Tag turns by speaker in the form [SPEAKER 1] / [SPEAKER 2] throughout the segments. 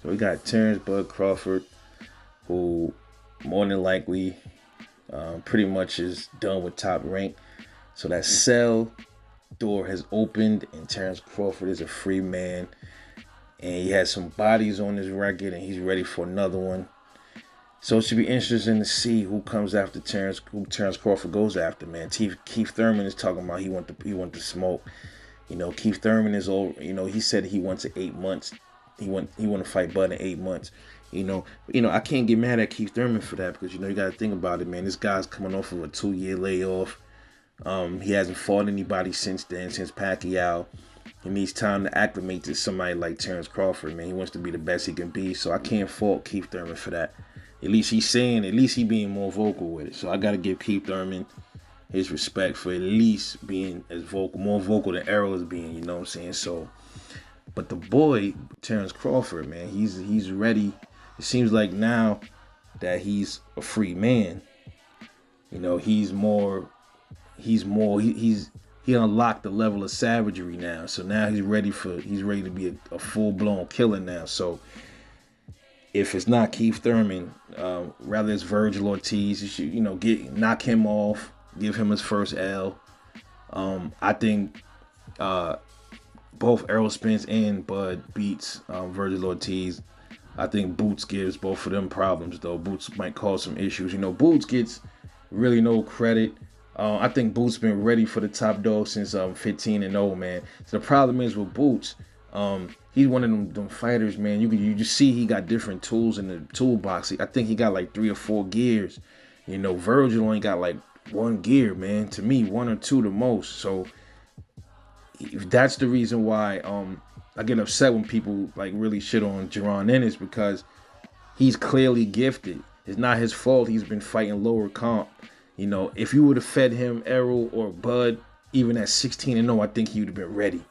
[SPEAKER 1] So we got Terence Bud Crawford, who more than likely pretty much is done with Top Rank. So that cell door has opened, and Terence Crawford is a free man. And he has some bodies on his record, and he's ready for another one. So it should be interesting to see who comes after Terence, who Terence Crawford goes after, man. Keith Thurman is talking about he want the smoke. Keith Thurman is old. He said he wants 8 months. He want to fight Bud in 8 months. I can't get mad at Keith Thurman for that because you got to think about it, man. This guy's coming off of a 2-year layoff. He hasn't fought anybody since then, since Pacquiao. He needs time to acclimate to somebody like Terence Crawford, man. He wants to be the best he can be, so I can't fault Keith Thurman for that. At least he's being more vocal with it. So I got to give Keith Thurman his respect for at least being as vocal, more vocal than Errol is being, you know what I'm saying? So, but the boy, Terence Crawford, man, he's ready. It seems like now that he's a free man, he unlocked the level of savagery now. So now he's ready to be a full blown killer now. So if it's not Keith Thurman, rather it's Virgil Ortiz. You should, knock him off, give him his first L. I think both Errol Spence and Bud beats Virgil Ortiz. I think Boots gives both of them problems, though. Boots might cause some issues. Boots gets really no credit. I think Boots been ready for the top dog since 15-0, man. So the problem is with Boots, he's one of them fighters, man. You just see he got different tools in the toolbox. I think he got like 3 or 4 gears. Virgil only got like 1 gear, man. To me, 1 or 2 the most. So if that's the reason why I get upset when people like really shit on Jaron Ennis, because he's clearly gifted. It's not his fault he's been fighting lower comp. If you would have fed him Errol or Bud, even at 16-0, I think he would have been ready.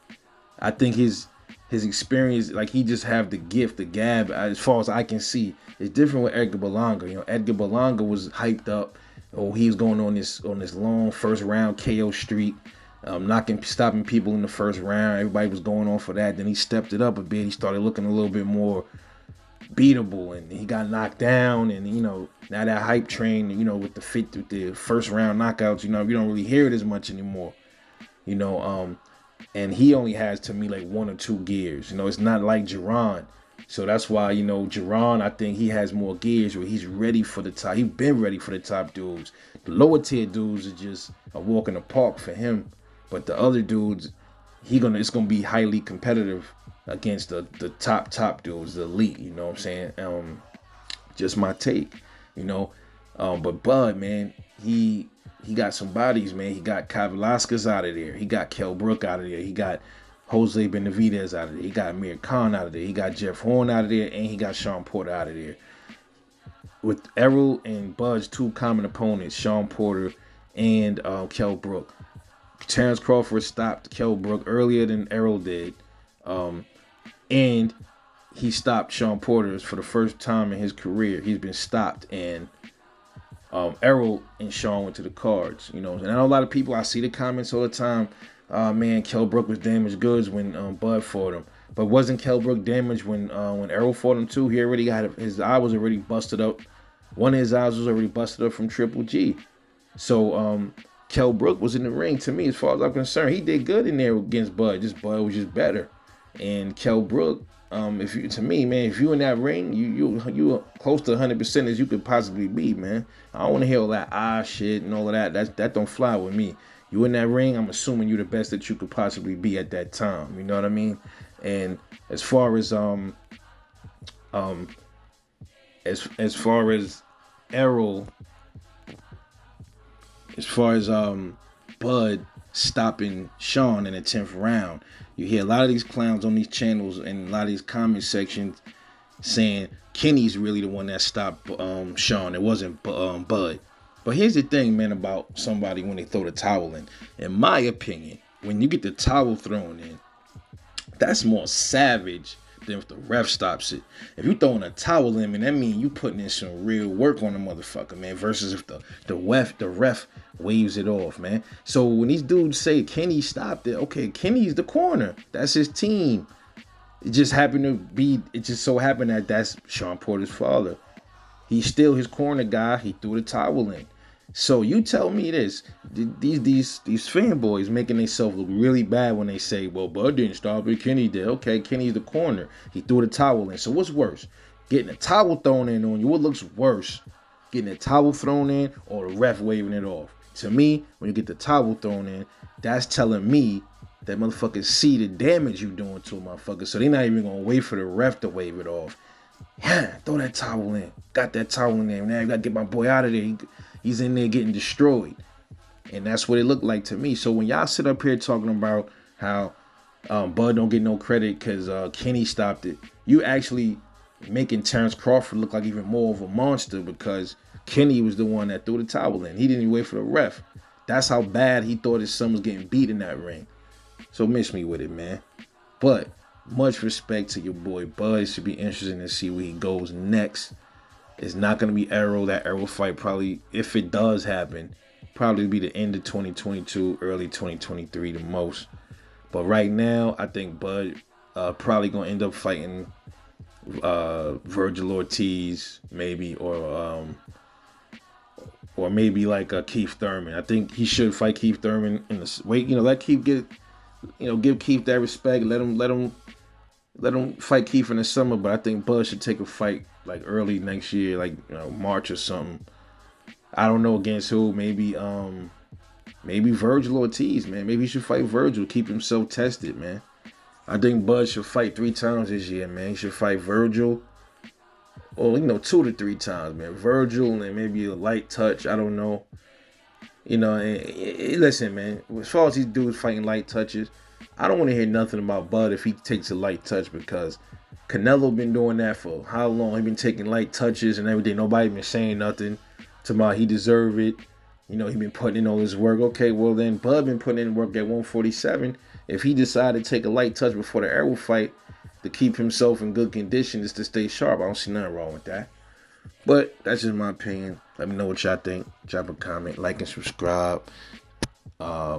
[SPEAKER 1] I think his experience, like he just have the gift, the gab, as far as I can see. It's different with Edgar Berlanga. Edgar Berlanga was hyped up. Oh, he was going on this long first round KO streak, stopping people in the first round. Everybody was going on for that. Then he stepped it up a bit. He started looking a little bit more beatable, and he got knocked down, and now that hype train, with the first round knockouts, you don't really hear it as much anymore. And he only has, to me, like 1 or 2 gears. It's not like Jaron. So that's why, Jaron, I think he has more gears where he's ready for the top. He's been ready for the top dudes. The lower tier dudes are just a walk in the park for him. But the other dudes, it's gonna be highly competitive against the top dudes, the elite, you know what I'm saying? Just my take, But Bud, man, he got some bodies, man. He got Kai Velasquez out of there. He got Kell Brook out of there. He got Jose Benavidez out of there. He got Amir Khan out of there. He got Jeff Horn out of there, and he got Sean Porter out of there. With Errol and Bud's 2 common opponents, Sean Porter and Kell Brook. Terence Crawford stopped Kell Brook earlier than Errol did. And he stopped Sean Porter for the first time in his career. He's been stopped, and Errol and Sean went to the cards. And I know a lot of people, I see the comments all the time. Man, Kell Brook was damaged goods when Bud fought him. But wasn't Kell Brook damaged when Errol fought him too? He already got his eye was already busted up. One of his eyes was already busted up from Triple G. So Kell Brook was in the ring. To me, as far as I'm concerned, he did good in there against Bud. Just Bud was just better. And Kell Brook, if you in that ring, you close to 100% as you could possibly be, man. I don't want to hear all that shit and all of that. That don't fly with me. You in that ring, I'm assuming you the best that you could possibly be at that time. You know what I mean? And as far as as far as Errol, as far as Bud stopping Sean in the 10th round, you hear a lot of these clowns on these channels and a lot of these comment sections saying Kenny's really the one that stopped Sean. It wasn't Bud. But here's the thing, man, about somebody when they throw the towel in. In my opinion, when you get the towel thrown in, that's more savage than if the ref stops it. If you throwing a towel in, man, that means you putting in some real work on the motherfucker, man, versus if the ref waves it off, man. So when these dudes say Kenny stopped it, okay, Kenny's the corner. That's his team. It just happened to be. It just so happened that that's Sean Porter's father. He's still his corner guy. He threw the towel in. So you tell me this: these fanboys making themselves look really bad when they say, "Well, Bud didn't stop it. Kenny did." Okay, Kenny's the corner. He threw the towel in. So what's worse? Getting a towel thrown in on you. What looks worse? Getting a towel thrown in or the ref waving it off? To me, when you get the towel thrown in, that's telling me that motherfuckers see the damage you doing to a motherfucker. So they're not even gonna wait for the ref to wave it off. Yeah, throw that towel in. Got that towel in there. Now I gotta get my boy out of there. He's in there getting destroyed. And that's what it looked like to me. So when y'all sit up here talking about how Bud don't get no credit because Kenny stopped it, you actually making Terence Crawford look like even more of a monster because Kenny was the one that threw the towel in. He didn't even wait for the ref. That's how bad he thought his son was getting beat in that ring. So miss me with it, man. But much respect to your boy Bud. It should be interesting to see where he goes next. It's not going to be Arrow. That Arrow fight probably, if it does happen, probably be the end of 2022, early 2023 the most. But right now, I think Bud probably going to end up fighting Virgil Ortiz, maybe, or maybe like Keith Thurman. I think he should fight Keith Thurman in the wait. Let Keith give Keith that respect. Let him fight Keith in the summer. But I think Bud should take a fight like early next year, like March or something. I don't know against who. Maybe Virgil Ortiz, man. Maybe he should fight Virgil. Keep himself tested, man. I think Bud should fight 3 times this year, man. He should fight Virgil. Or 2 to 3 times, man. Virgil and maybe a light touch. I don't know. Listen, man. As far as these dudes fighting light touches, I don't want to hear nothing about Bud if he takes a light touch because Canelo been doing that for how long? He been taking light touches and everything. Nobody been saying nothing to my he deserve it. He been putting in all his work. Okay, well then Bud been putting in work at 147. If he decided to take a light touch before the Arrow fight to keep himself in good condition is to stay sharp, I don't see nothing wrong with that. But that's just my opinion. Let me know what y'all think. Drop a comment, like and subscribe.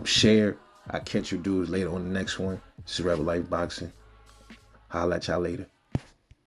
[SPEAKER 1] Share. I'll catch you dudes later on the next one. This is Rebel Life Boxing. Holla at y'all later.